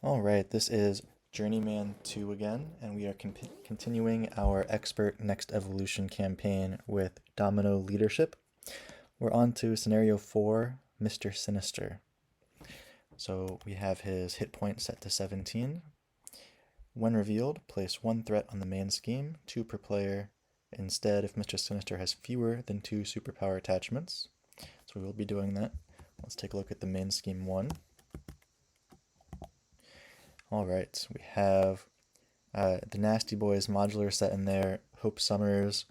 Alright, this is Journeyman 2 again, and we are continuing our Expert Next Evolution campaign with Domino leadership. We're on to Scenario 4, Mr. Sinister. So we have his hit point set to 17. When revealed, place 1 threat on the main scheme, 2 per player. Instead, if Mr. Sinister has fewer than 2 superpower attachments. So we will be doing that. Let's take a look at the main scheme 1. Alright, we have the Nasty Boys modular set in there, Hope Summers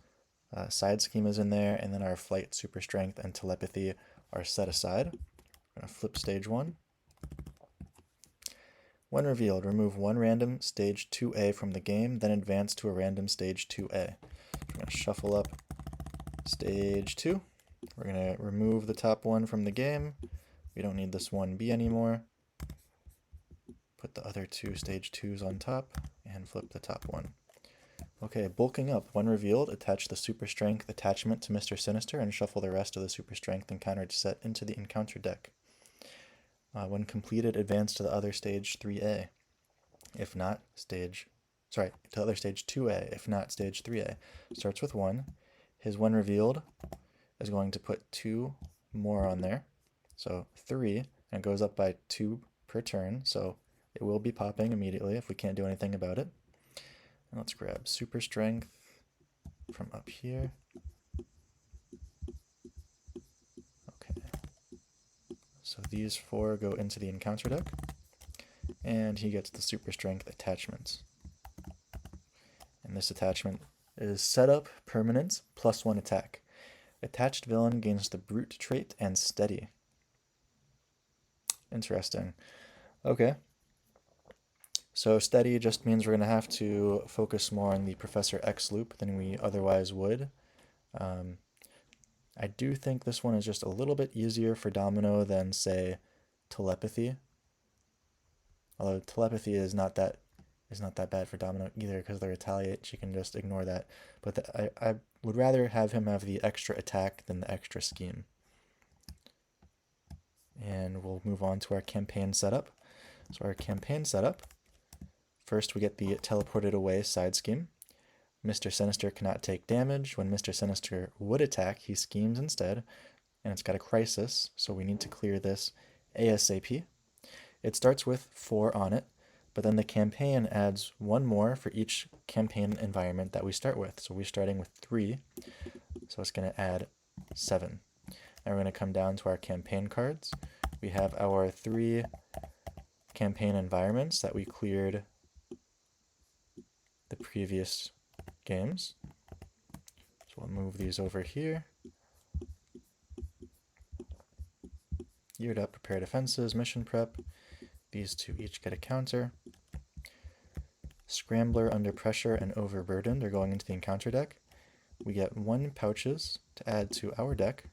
side scheme is in there, and then our Flight, Super Strength, and Telepathy are set aside. We're going to flip stage 1. When revealed, remove 1 random stage 2A from the game, then advance to a random stage 2A. We're going to shuffle up stage 2. We're going to remove the top 1 from the game. We don't need this 1B anymore. Put the other 2 stage 2s on top and flip the top 1. Okay, bulking up. When revealed, attach the Super Strength attachment to Mr. Sinister and shuffle the rest of the Super Strength encountered set into the encounter deck. When completed, advance to the other stage 3A. If not, to the other stage 2A. If not, stage 3A. Starts with 1. His when revealed is going to put 2 more on there. So 3, and it goes up by 2 per turn. So it will be popping immediately if we can't do anything about it. And let's grab Super Strength from up here. Okay. So these 4 go into the encounter deck. And he gets the Super Strength attachments. And this attachment is Setup Permanence +1 attack. Attached villain gains the Brute trait and Steady. Interesting. Okay. So Steady just means we're going to have to focus more on the Professor X loop than we otherwise would. I do think this one is just a little bit easier for Domino than, say, Telepathy. Although Telepathy is not that bad for Domino either because they retaliate. She can just ignore that. But I would rather have him have the extra attack than the extra scheme. And we'll move on to our campaign setup. So our campaign setup, first we get the teleported away side scheme. Mr. Sinister cannot take damage. When Mr. Sinister would attack, he schemes instead. And it's got a crisis, so we need to clear this ASAP. It starts with 4 on it, but then the campaign adds 1 more for each campaign environment that we start with. So we're starting with 3, so it's going to add 7. Now we're going to come down to our campaign cards. We have our 3 campaign environments that we cleared the previous games. So we'll move these over here. Geared up, prepare defenses, mission prep. These 2 each get a counter. Scrambler, under pressure, and overburdened are going into the encounter deck. We get 1 pouches to add to our deck.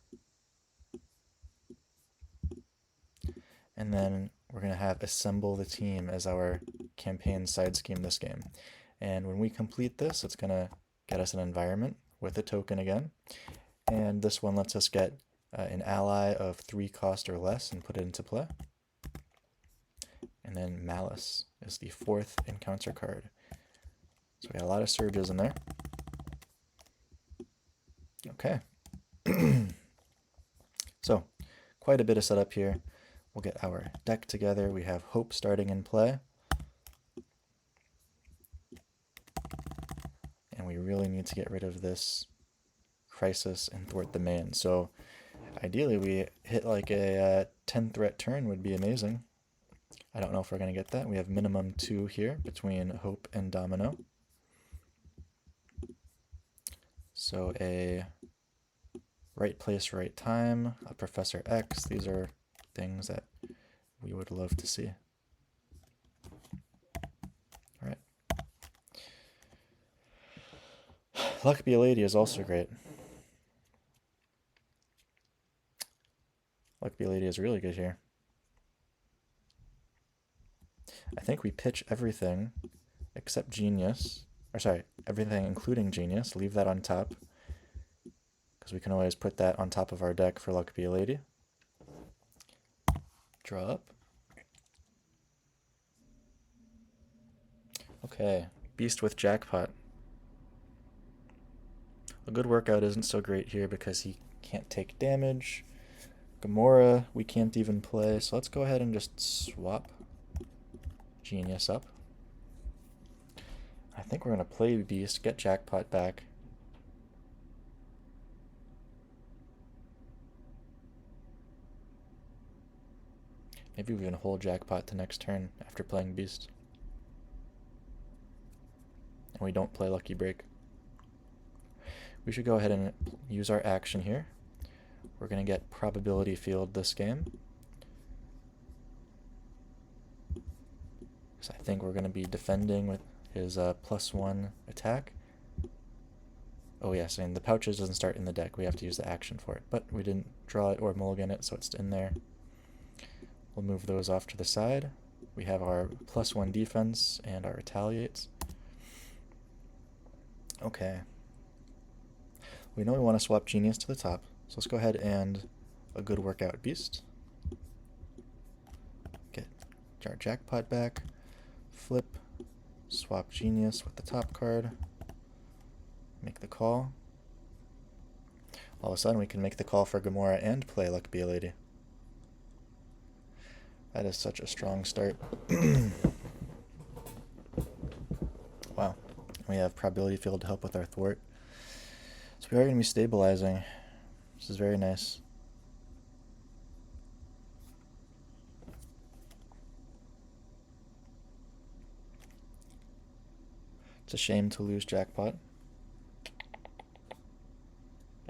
And then we're going to have assemble the team as our campaign side scheme this game. And when we complete this, it's going to get us an environment with a token again. And this one lets us get an ally of 3 cost or less and put it into play. And then Malice is the 4th encounter card. So we got a lot of surges in there. Okay. So quite a bit of setup here. We'll get our deck together. We have Hope starting in play. And we really need to get rid of this crisis and thwart the main. So ideally we hit like a 10 threat turn would be amazing. I don't know if we're going to get that. We have minimum 2 here between Hope and Domino. So a right place, right time, a Professor X. These are things that we would love to see. All right. Luck Be a Lady is also great. Luck Be a Lady is really good here. I think we pitch everything except Genius. Or sorry, everything including Genius. Leave that on top. Because we can always put that on top of our deck for Luck Be a Lady. Draw up. Okay, Beast with Jackpot. A good workout isn't so great here because he can't take damage. Gamora, we can't even play, so let's go ahead and just swap Genius up. I think we're going to play Beast, get Jackpot back. Maybe we can hold Jackpot to next turn after playing Beast. And we don't play Lucky Break. We should go ahead and use our action here. We're going to get Probability Field this game. So I think we're going to be defending with his +1 attack. Oh yes, and the pouches doesn't start in the deck. We have to use the action for it. But we didn't draw it or mulligan it, so it's in there. We'll move those off to the side. We have our +1 defense and our retaliates. Okay. We know we want to swap Genius to the top, so let's go ahead and a good workout Beast. Get our Jackpot back. Flip. Swap Genius with the top card. Make the call. All of a sudden we can make the call for Gamora and play Luck Be a Lady. That is such a strong start. Wow. We have Probability Field to help with our thwart. So we are going to be stabilizing. This is very nice. It's a shame to lose Jackpot.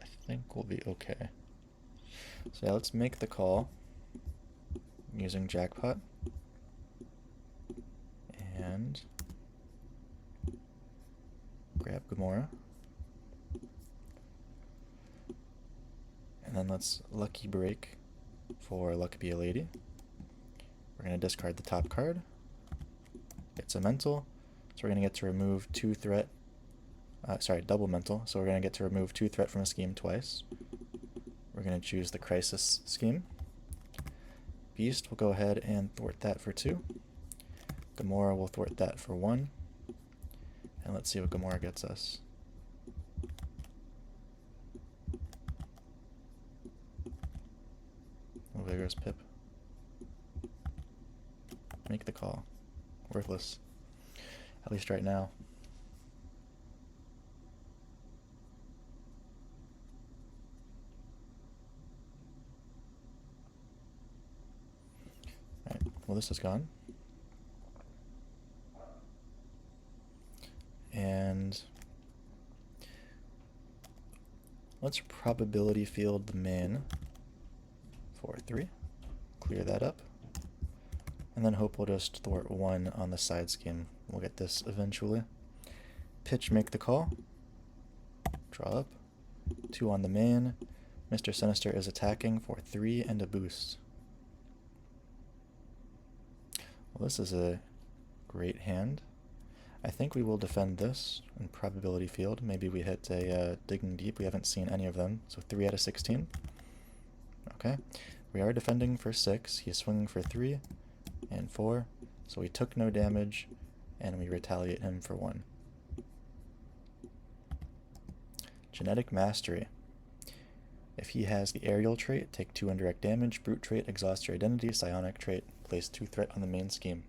I think we'll be okay. So yeah, let's make the call using Jackpot. And grab Gamora. And then let's Lucky Break for Luck Be a Lady. We're going to discard the top card. It's a mental, so we're going to get to remove 2 threat. Double mental, so we're going to get to remove 2 threat from a scheme twice. We're going to choose the Crisis scheme. Beast will go ahead and thwart that for 2. Gamora will thwart that for 1. And let's see what Gamora gets us. Oh, Vigorous Pip. Make the call. Worthless. At least right now. Alright, well this is gone. And let's Probability Field the main for 3. Clear that up. And then hope we'll just thwart 1 on the side scheme. We'll get this eventually. Pitch, make the call. Draw up. 2 on the main. Mr. Sinister is attacking for 3 and a boost. Well, this is a great hand. I think we will defend this in Probability Field. Maybe we hit a Digging Deep. We haven't seen any of them. So 3 out of 16. Okay. We are defending for 6. He is swinging for 3 and 4. So we took no damage, and we retaliate him for 1. Genetic Mastery. If he has the aerial trait, take 2 indirect damage. Brute trait, exhaust your identity. Psionic trait, place 2 threat on the main scheme.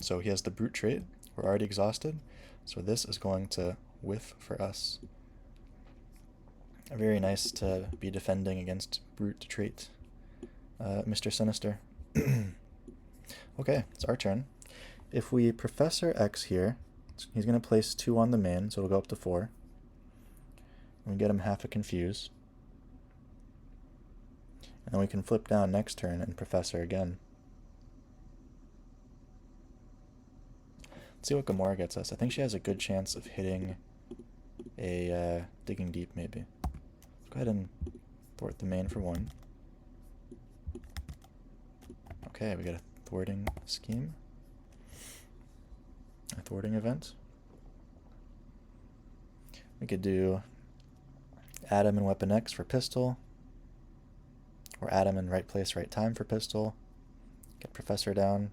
So he has the brute trait. We're already exhausted, so this is going to whiff for us. Very nice to be defending against brute trait, Mr. Sinister. Okay, it's our turn. If we Professor X here, he's going to place 2 on the main, so it'll go up to 4. And we get him half a confuse. And then we can flip down next turn and Professor again. Let's see what Gamora gets us. I think she has a good chance of hitting a Digging Deep, maybe. Let's go ahead and thwart the main for 1. Okay, we got a thwarting scheme. A thwarting event. We could do Adam and Weapon X for pistol. Or Adam in right place, right time for pistol. Get Professor down.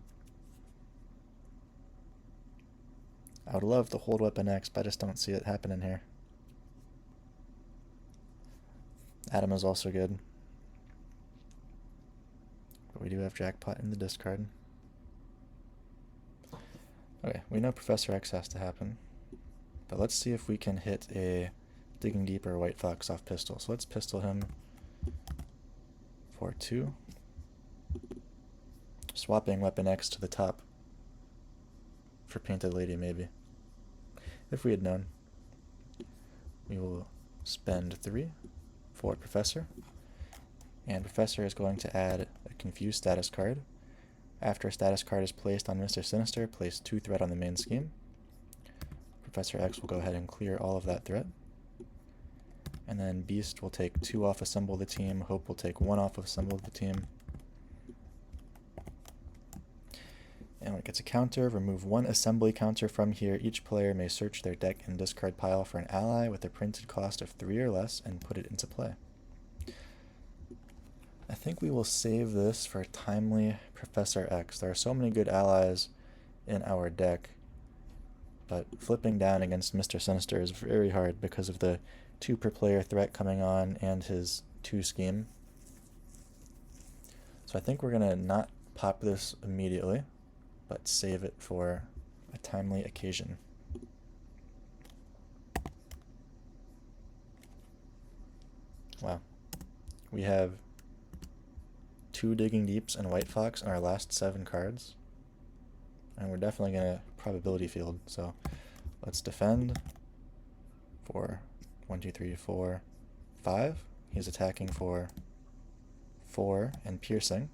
I would love to hold Weapon X, but I just don't see it happening here. Adam is also good. But we do have Jackpot in the discard. Okay, we know Professor X has to happen. But let's see if we can hit a Digging Deep or White Fox off pistol. So let's pistol him for 2. Swapping Weapon X to the top for Painted Lady, maybe. If we had known. We will spend 3 for Professor. And Professor is going to add a Confused status card. After a status card is placed on Mr. Sinister, place 2 threat on the main scheme. Professor X will go ahead and clear all of that threat. And then Beast will take 2 off Assemble the Team. Hope will take 1 off of Assemble the Team. And when it gets a counter, remove 1 assembly counter from here. Each player may search their deck and discard pile for an ally with a printed cost of 3 or less and put it into play. I think we will save this for Timely Professor X. There are so many good allies in our deck, but flipping down against Mr. Sinister is very hard because of the 2 per player threat coming on and his 2 scheme. So I think we're going to not pop this immediately, but save it for a timely occasion. Wow. We have 2 Digging Deeps and White Fox in our last 7 cards. And we're definitely going to probability field. So let's defend for 1, 2, 3, 4, 5. He's attacking for 4 and piercing.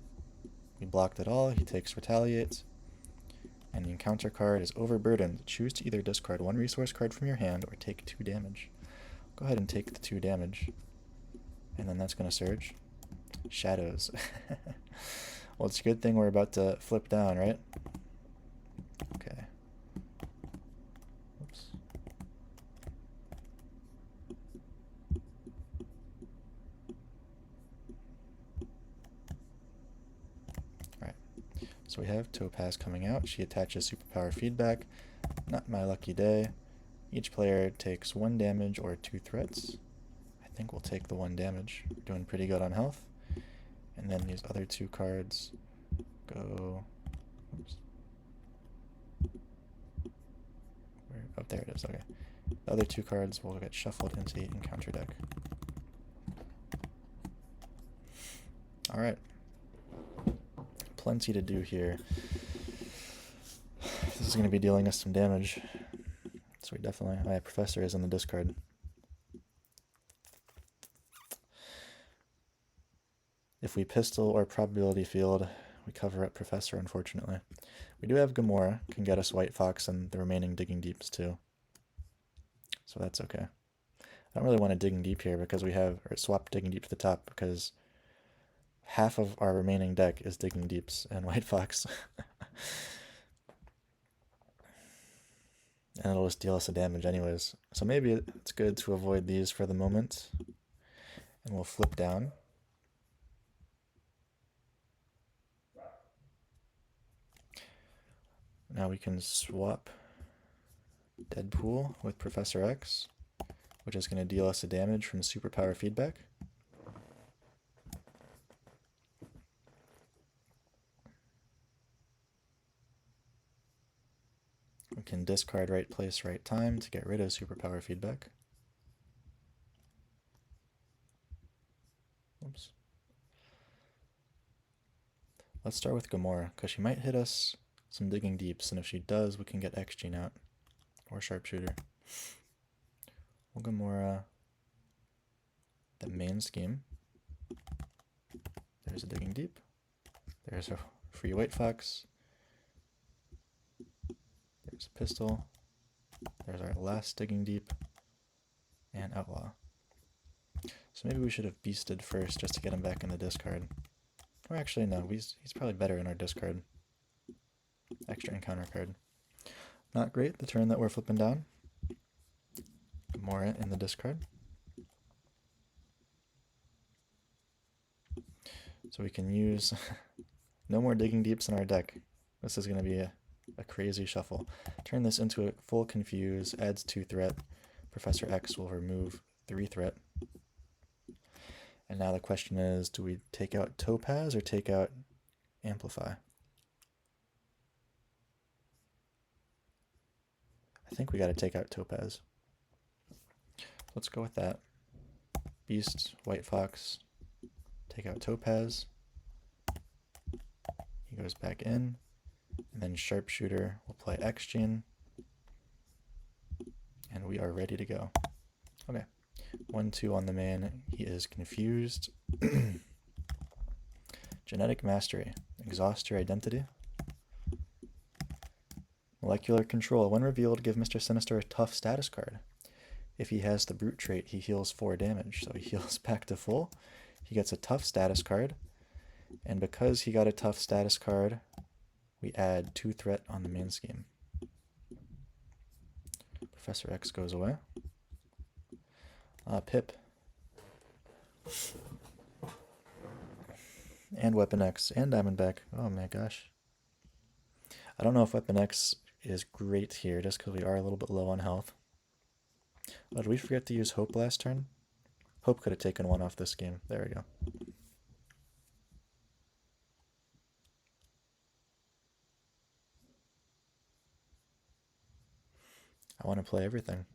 We blocked it all. He takes Retaliate. And the encounter card is Overburdened. Choose to either discard 1 resource card from your hand or take 2 damage. Go ahead and take the 2 damage. And then that's going to surge. Shadows. Well, it's a good thing we're about to flip down, right? Okay. Oops. Alright. So we have Topaz coming out. She attaches Superpower Feedback. Not my lucky day. Each player takes 1 damage or 2 threats. I think we'll take the 1 damage. We're doing pretty good on health. And then these other 2 cards go... Oops. Oh, there it is. Okay. The other 2 cards will get shuffled into the encounter deck. Alright. Plenty to do here. This is going to be dealing us some damage. So we definitely... Oh yeah, Professor is in the discard. If we pistol or probability field, we cover up Professor, unfortunately. We do have Gamora, can get us White Fox and the remaining Digging Deeps too. So that's okay. I don't really want to Digging Deep here because we have, or swap Digging Deep to the top because half of our remaining deck is Digging Deeps and White Fox. And it'll just deal us a damage anyways. So maybe it's good to avoid these for the moment. And we'll flip down. Now we can swap Deadpool with Professor X, which is going to deal us a damage from Superpower Feedback. We can discard Right Place, Right Time to get rid of Superpower Feedback. Oops. Let's start with Gamora, because she might hit us some Digging Deeps, and if she does, we can get X-Gene out, or Sharpshooter. We'll Gamora the main scheme. There's a Digging Deep. There's a free White Fox. There's a pistol. There's our last Digging Deep. And Outlaw. So maybe we should have beasted first just to get him back in the discard. Or actually, no, he's probably better in our discard. Extra encounter card. Not great, the turn that we're flipping down. Gamora in the discard. So we can use no more Digging Deeps in our deck. This is going to be a crazy shuffle. Turn this into a full confuse, adds 2 threat. Professor X will remove 3 threat. And now the question is, do we take out Topaz or take out Amplify? I think we got to take out Topaz. Let's go with that. Beast, White Fox, take out Topaz. He goes back in. And then Sharpshooter will play X-Gene. And we are ready to go. Okay. 1-2 on the main. He is confused. Genetic Mastery. Exhaust your identity. Molecular Control. When revealed, give Mr. Sinister a tough status card. If he has the Brute trait, he heals 4 damage. So he heals back to full. He gets a tough status card. And because he got a tough status card, we add 2 threat on the main scheme. Professor X goes away. Pip. And Weapon X and Diamondback. Oh my gosh. I don't know if Weapon X is great here just because we are a little bit low on health. Oh, did we forget to use Hope last turn? Hope could have taken 1 off this game. There we go. I want to play everything.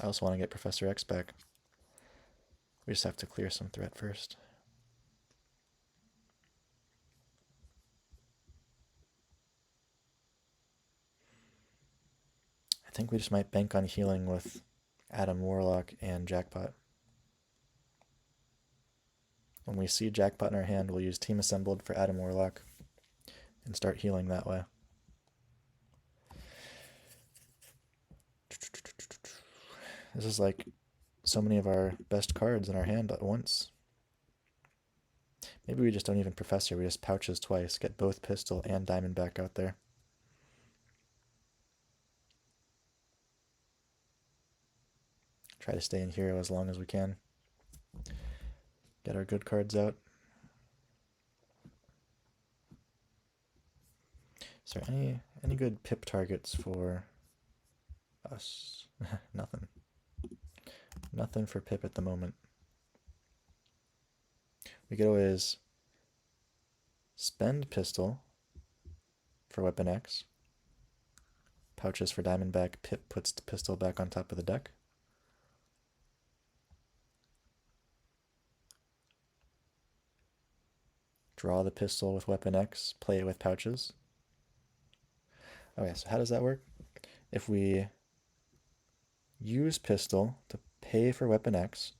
I also want to get Professor X back. We just have to clear some threat first. I think we just might bank on healing with Adam Warlock and Jackpot. When we see Jackpot in our hand, we'll use Team Assembled for Adam Warlock and start healing that way. This is like so many of our best cards in our hand at once. Maybe we just don't even Professor, we just pouches twice, get both Pistol and Diamondback out there. Try to stay in hero as long as we can. Get our good cards out. Is there any good pip targets for us? Nothing. Nothing for pip at the moment. We could always spend Pistol for Weapon X. Pouches for Diamondback. Pip puts the Pistol back on top of the deck. Draw the Pistol with Weapon X. Play it with pouches. Okay, so how does that work? If we use Pistol to pay for Weapon X,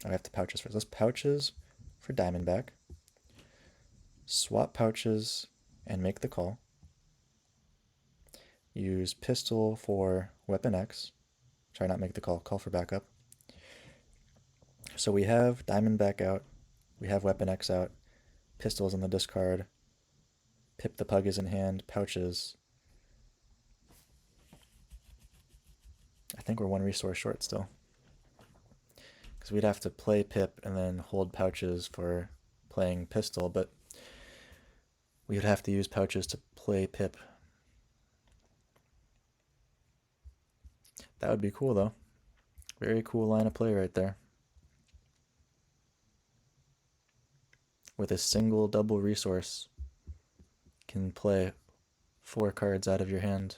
I have to pouches first. Let's pouches for Diamondback. Swap pouches and make the call. Use Pistol for Weapon X. Try not make the call. Call for backup. So we have Diamondback out. We have Weapon X out. Pistol's in the discard. Pip the Pug is in hand. Pouches. I think we're 1 resource short still. Because we'd have to play Pip and then hold pouches for playing Pistol, but we would have to use pouches to play Pip. That would be cool though. Very cool line of play right there. With a single double resource, can play 4 cards out of your hand.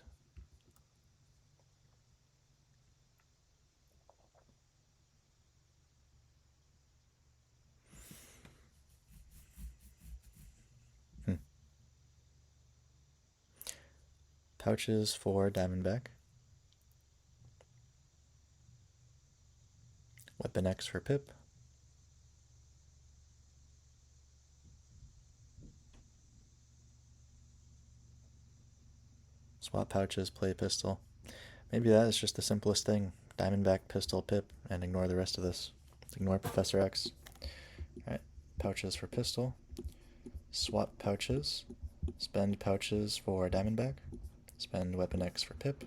Pouches for Diamondback. Weapon X for Pip. Swap pouches, play Pistol. Maybe that is just the simplest thing. Diamondback, Pistol, Pip, and ignore the rest of this. Ignore Professor X. Alright, pouches for Pistol. Swap pouches. Spend pouches for Diamondback. Spend Weapon X for Pip.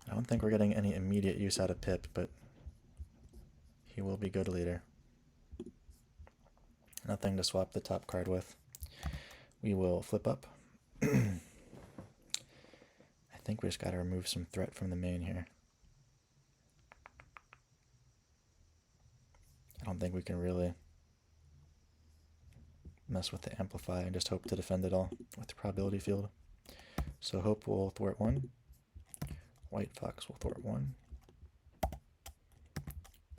I don't think we're getting any immediate use out of Pip, but he will be good later. Nothing to swap the top card with. we will flip up. I think we just got to remove some threat from the main here. I don't think we can really mess with the amplify and just hope to defend it all with the probability field. So hope will thwart 1. White fox will thwart 1.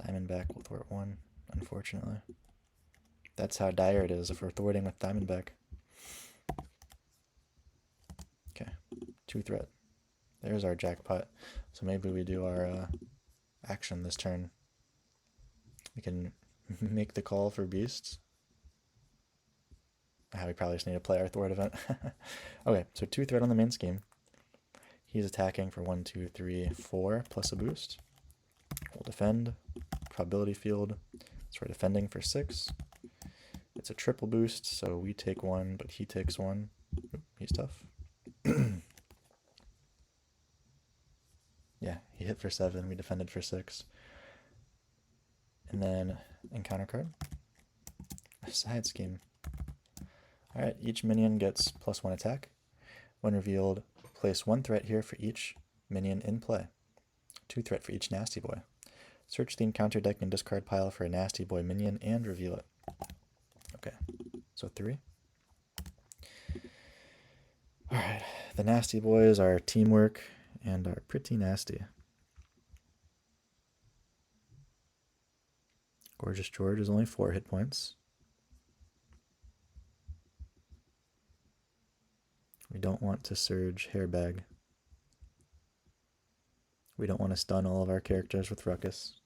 Diamondback will thwart 1, unfortunately. That's how dire it is if we're thwarting with Diamondback. Okay, 2 threat. There's our jackpot. So maybe we do our action this turn. We can make the call for beasts. We probably just need to play our thwart event. Okay, so 2 threat on the main scheme. He's attacking for 1, 2, 3, 4 plus a boost. We'll defend. Probability field. So we're defending for 6. It's a triple boost, so we take 1, but he takes 1. Oop, he's tough. Yeah, he hit for 7. We defended for 6. And then encounter card. A side scheme. Alright, each minion gets +1 attack. When revealed, place 1 threat here for each minion in play. 2 threat for each Nasty Boy. Search the encounter deck and discard pile for a Nasty Boy minion and reveal it. Okay, so 3. Alright, the Nasty Boys are teamwork and are pretty nasty. Gorgeous George is only 4 hit points. We don't want to surge Hairbag. We don't want to stun all of our characters with Ruckus.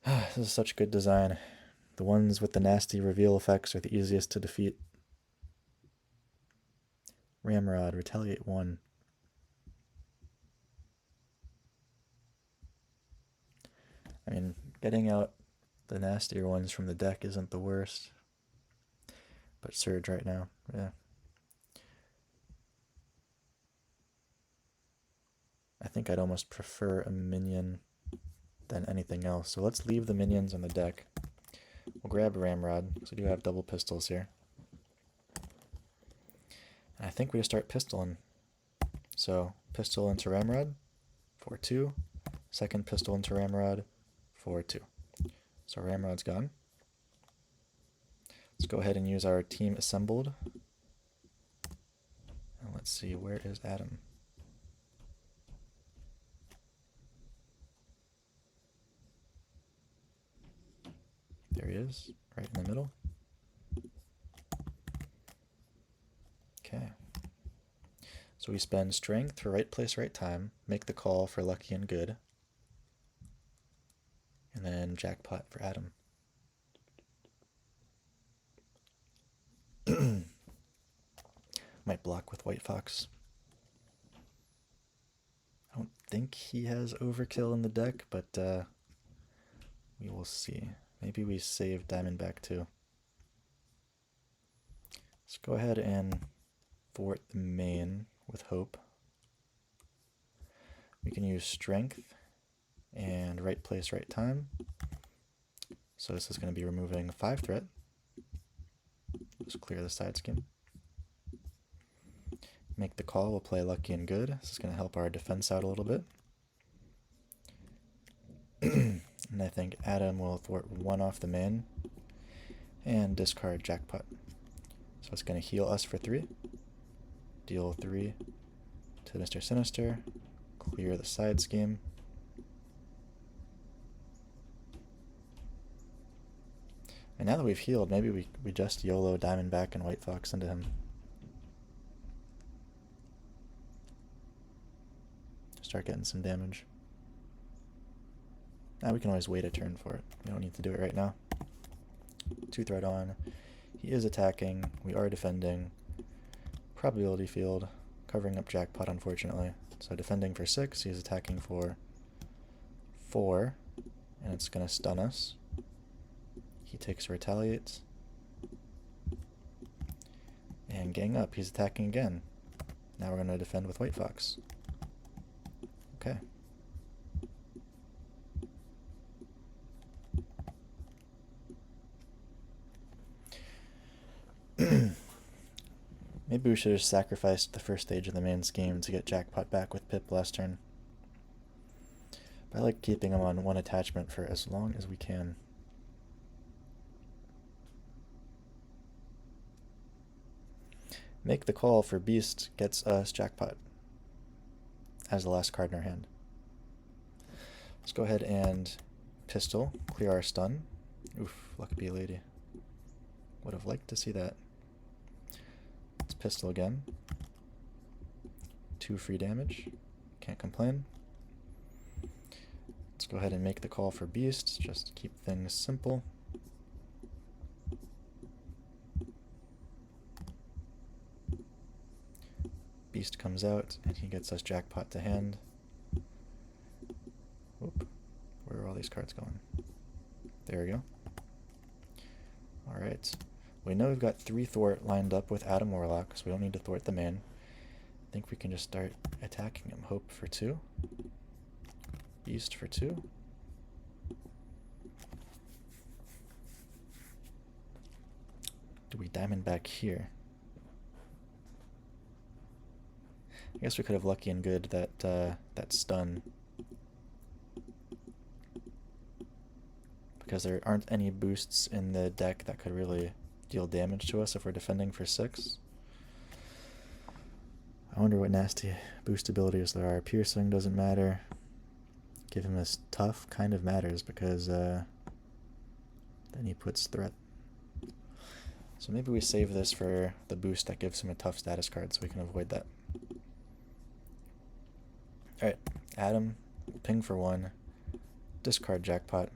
This is such good design. The ones with the nasty reveal effects are the easiest to defeat. Ramrod, retaliate 1. I mean, getting out the nastier ones from the deck isn't the worst. But surge right now, yeah. I think I'd almost prefer a minion than anything else. So let's leave the minions in the deck. We'll grab Ramrod, because we do have double pistols here. And I think we just start pistoling. So pistol into Ramrod for 2. Second pistol into Ramrod for 2. So Ramrod's gone. Let's go ahead and use our team assembled. And let's see, where is Adam? There he is, right in the middle. Okay. So we spend strength for right place, right time, make the call for lucky and good, and then jackpot for Adam. Might block with White Fox. I don't think he has overkill in the deck, but we will see. Maybe we save Diamondback too. Let's go ahead and thwart the main with Hope. We can use Strength and right place, right time. So this is going to be removing 5 threat. Just clear the side scheme. Make the call, we'll play lucky and good. This is going to help our defense out a little bit. And I think Adam will thwart 1 off the main and discard jackpot. So it's going to heal us for 3. Deal 3 to Mr. Sinister. Clear the side scheme. And now that we've healed, maybe we just YOLO Diamondback and White Fox into him. Start getting some damage. Now we can always wait a turn for it. We don't need to do it right now. 2 threat on. He is attacking. We are defending. Probability field. Covering up jackpot, unfortunately. So defending for 6. He's attacking for 4. And it's going to stun us. He takes retaliates. And gang up. He's attacking again. Now we're going to defend with White Fox. Okay. Maybe we should have sacrificed the first stage of the main scheme to get Jackpot back with Pip last turn. But I like keeping him on one attachment for as long as we can. Make the call for Beast gets us Jackpot as the last card in our hand. Let's go ahead and pistol, clear our stun. Oof, lucky be a lady. Would have liked to see that. Let's pistol again. 2 free damage. Can't complain. Let's go ahead and make the call for Beast, just to keep things simple. Beast comes out, and he gets us Jackpot to hand. Whoop. Where are all these cards going? There we go. Alright. We know we've got 3 Thwart lined up with Adam Warlock, so we don't need to thwart the main. I think we can just start attacking him. Hope for 2. Beast for 2. Do we diamond back here? I guess we could have lucky and good that that stun, because there aren't any boosts in the deck that could really deal damage to us if we're defending for 6. I wonder what nasty boost abilities there are. Piercing doesn't matter. Give him this tough kind of matters, because then he puts threat. So maybe we save this for the boost that gives him a tough status card so we can avoid that. Alright, Adam, ping for 1, discard Jackpot.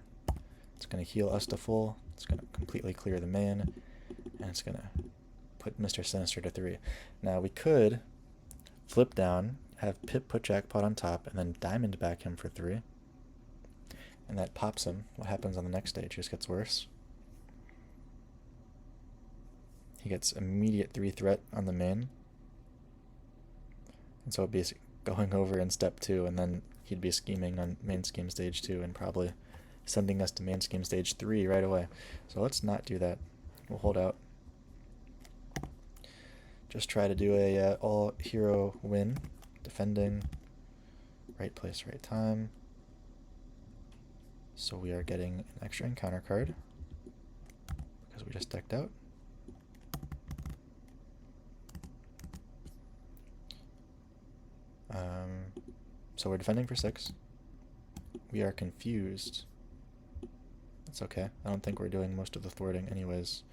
It's going to heal us to full, it's going to completely clear the main, and it's going to put Mr. Sinister to 3. Now we could flip down, have Pip put Jackpot on top, and then diamond back him for 3. And that pops him. What happens on the next stage just gets worse. He gets immediate 3 threat on the main. And so it'd be going over in step 2, and then he'd be scheming on main scheme stage 2 and probably sending us to main scheme stage 3 right away. So let's not do that. We'll hold out. Just try to do a all-hero win. Defending. Right place, right time. So we are getting an extra encounter card because we just decked out. So we're defending for 6. We are confused. That's okay. I don't think we're doing most of the thwarting anyways.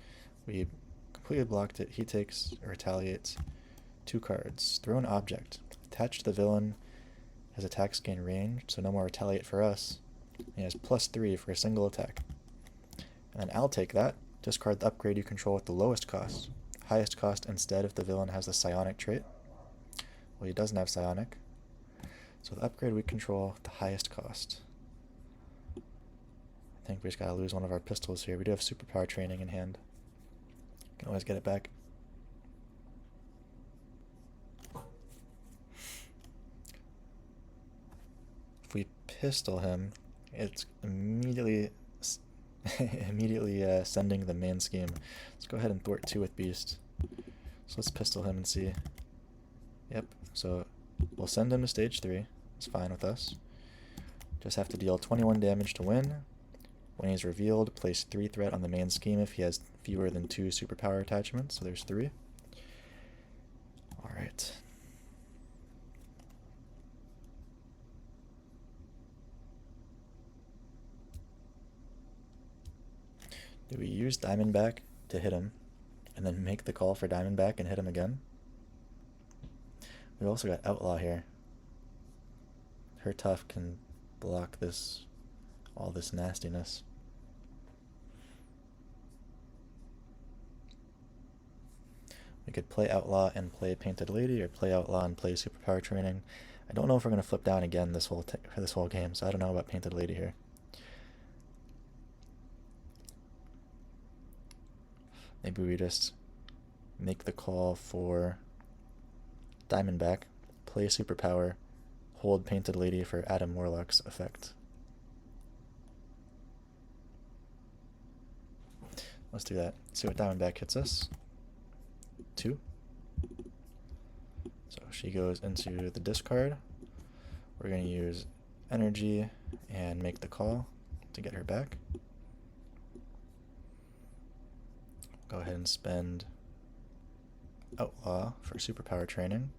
We completely blocked it. He takes or retaliates 2 cards. Throw an object. Attached to the villain. His attacks gain range, so no more retaliate for us. He has +3 for a single attack. And then I'll take that. Discard the upgrade you control at the lowest cost. Highest cost instead if the villain has the psionic trait. Well, he doesn't have psionic. So the upgrade we control at the highest cost. I think we just gotta lose one of our pistols here. We do have superpower training in hand. Can always get it back. If we pistol him, it's immediately sending the main scheme. Let's go ahead and thwart 2 with Beast. So let's pistol him and see. Yep, so we'll send him to stage 3. It's fine with us. Just have to deal 21 damage to win. When he's revealed, place 3 threat on the main scheme if he has fewer than 2 superpower attachments. So there's 3. Alright. Do we use Diamondback to hit him and then make the call for Diamondback and hit him again? We've also got Outlaw here. Her tough can block this, all this nastiness. We could play Outlaw and play Painted Lady, or play Outlaw and play Superpower Training. I don't know if we're going to flip down again this whole game, so I don't know about Painted Lady here. Maybe we just make the call for Diamondback, play Superpower, hold Painted Lady for Adam Warlock's effect. Let's do that. See what Diamondback hits us. 2. So she goes into the discard. We're going to use energy and make the call to get her back. Go ahead and spend Outlaw for superpower training.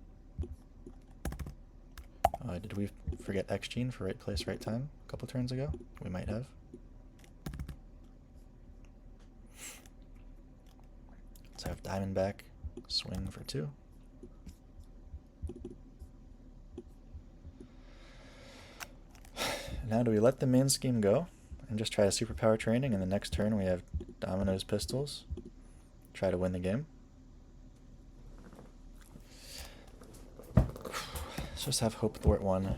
Did we forget X gene for right place, right time a couple turns ago? We might have. Let's have Diamondback swing for 2. Now do we let the main scheme go and just try a superpower training, and the next turn we have Domino's pistols, try to win the game? Let's just have Hope thwart 1.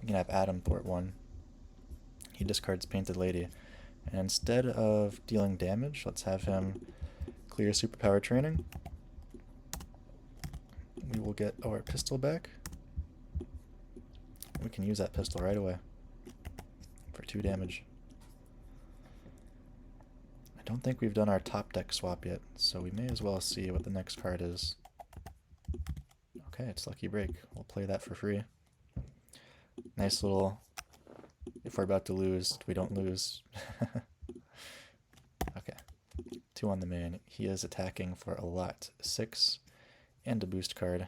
We can have Adam thwart 1. He discards Painted Lady. And instead of dealing damage, let's have him clear superpower training. We will get our pistol back. We can use that pistol right away for 2 damage. I don't think we've done our top deck swap yet, so we may as well see what the next card is. Okay, it's Lucky Break. We'll play that for free. Nice little, if we're about to lose, we don't lose. Okay, 2 on the main. He is attacking for a lot. 6 and a boost card.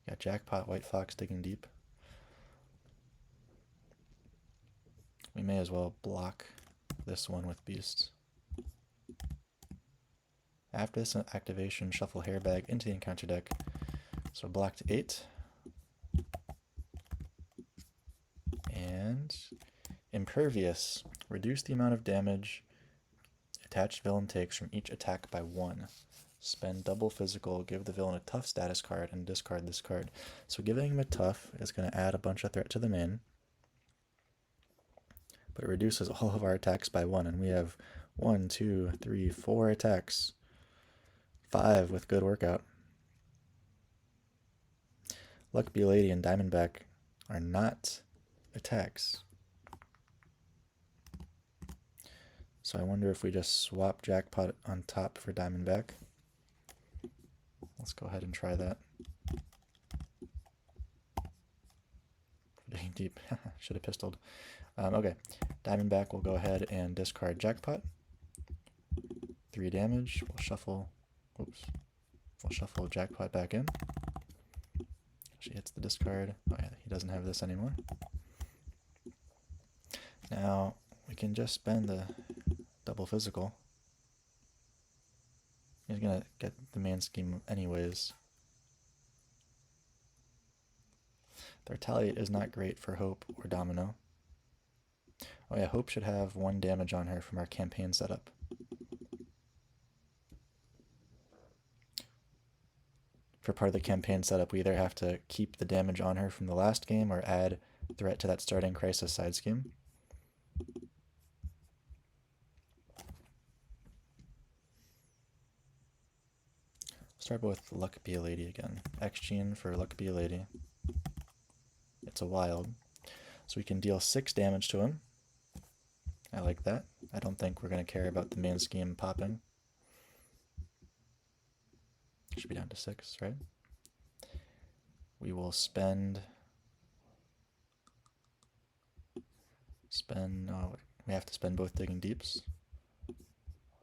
We got Jackpot, White Fox, Digging Deep. We may as well block this one with Beasts. After this activation, shuffle Hairbag into the encounter deck. So blocked 8. And Impervious. Reduce the amount of damage attached villain takes from each attack by 1. Spend double physical, give the villain a tough status card, and discard this card. So giving him a tough is going to add a bunch of threat to the main, but it reduces all of our attacks by 1, and we have 1, 2, 3, 4 attacks. 5 with good workout. Luck Be Lady and Diamondback are not attacks. So I wonder if we just swap Jackpot on top for Diamondback. Let's go ahead and try that. Digging Deep. Should have pistoled. Okay, Diamondback will go ahead and discard Jackpot. 3 damage. We'll shuffle. Oops. We'll shuffle Jackpot back in. She hits the discard. Oh yeah, he doesn't have this anymore. Now we can just spend the double physical. He's gonna get the main scheme anyways. The Retaliate is not great for Hope or Domino. Oh yeah, Hope should have 1 damage on her from our campaign setup. For part of the campaign setup, we either have to keep the damage on her from the last game or add threat to that starting Crisis side scheme. Start with Luck Be a Lady again. X gene for Luck Be a Lady. It's a wild. So we can deal 6 damage to him. I like that. I don't think we're going to care about the main scheme popping. Should be down to 6, right? We will spend... we have to spend both Digging Deeps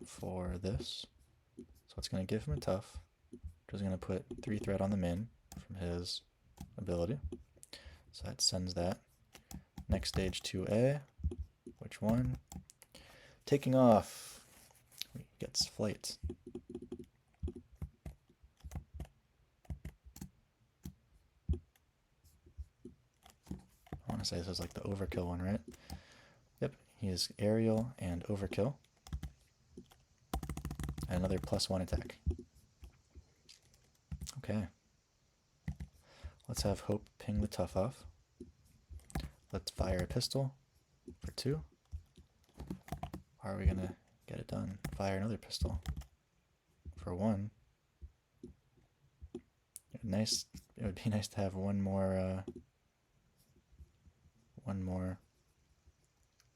for this. So it's going to give him a tough. Which is going to put 3 threat on the main from his ability. So that sends that. Next stage 2A. Which one? Taking Off. He gets Flight. I want to say this is like the Overkill one, right? Yep, he is Aerial and Overkill. And another +1 attack. Okay. Let's have Hope ping the tough off. Let's fire a pistol for 2. How are we going to get it done? Fire another pistol for 1. Nice. It would be nice to have one more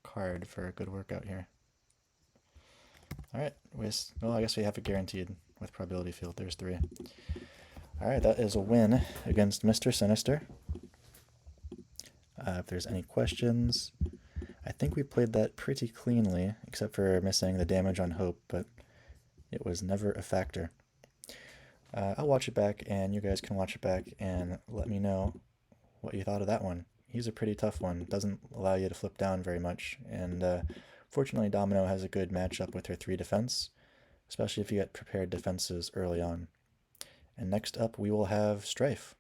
card for a good workout here. Alright, well, I guess we have it guaranteed with probability field. There's 3. Alright, that is a win against Mr. Sinister. If there's any questions, I think we played that pretty cleanly, except for missing the damage on Hope, but it was never a factor. I'll watch it back, and you guys can watch it back and let me know what you thought of that one. He's a pretty tough one. Doesn't allow you to flip down very much, and fortunately Domino has a good matchup with her 3 defense, especially if you get prepared defenses early on. And next up we will have Strafe.